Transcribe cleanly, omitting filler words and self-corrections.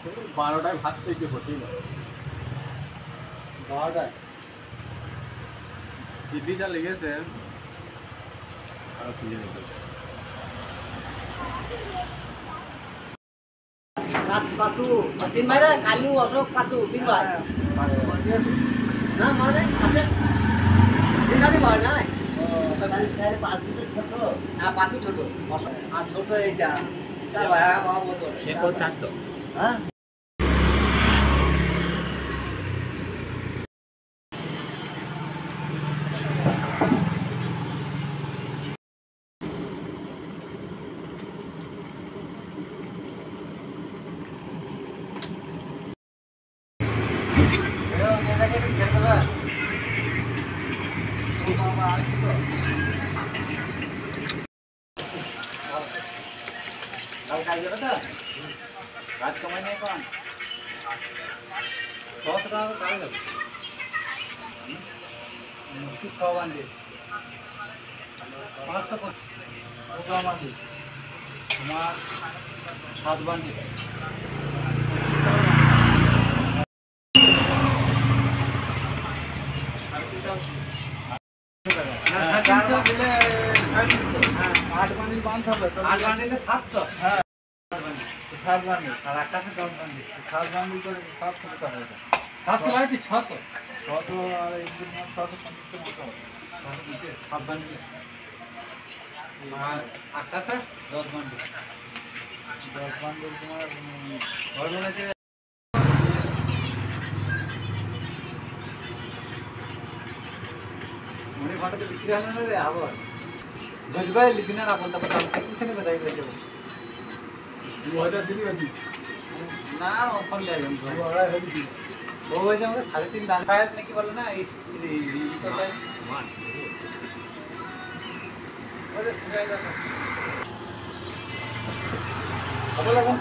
12টায় ভাত থেকে হতেই না। 12টায় দিদিটা লেগেছে আরো খুঁজে নিতে। পাতু তিন ভাই কালু অশোক পাতু তিন ভাই না মানে আছে তিনটারই ভাই না পাতু ছোট অশোক আর ছোট এই যা ভাই মতো সে কোথায় থাকতো? হ্যাঁ কাজ কমাই নাই কোন 100 টাকা কাজ হবে কি খাওয়ান দিয়ে 500 টাকা দিয়ে আমার 7 বান্ডি आठ बांडिल 700 हाँ 7 बांडिल और आकाश कम बांडिल 7 बांडिल को 700 का होगा 700 आए थे 600 और एक दिन में 650 होता है 7 बांडिल आकाश 10 बांडिल तुम्हारा और बनाते मने फाटे तो बिक्री हल ना रे आवर गजबाई लिखना ना बोलता पता किसी ने बताई ले जाओ 2000 दिली होती ना ऑफर ले हम वो आ है दी वो वजह में 3.5 दान शायद ने की बोला ना इस तो मान अरे सिखाएगा अब लगा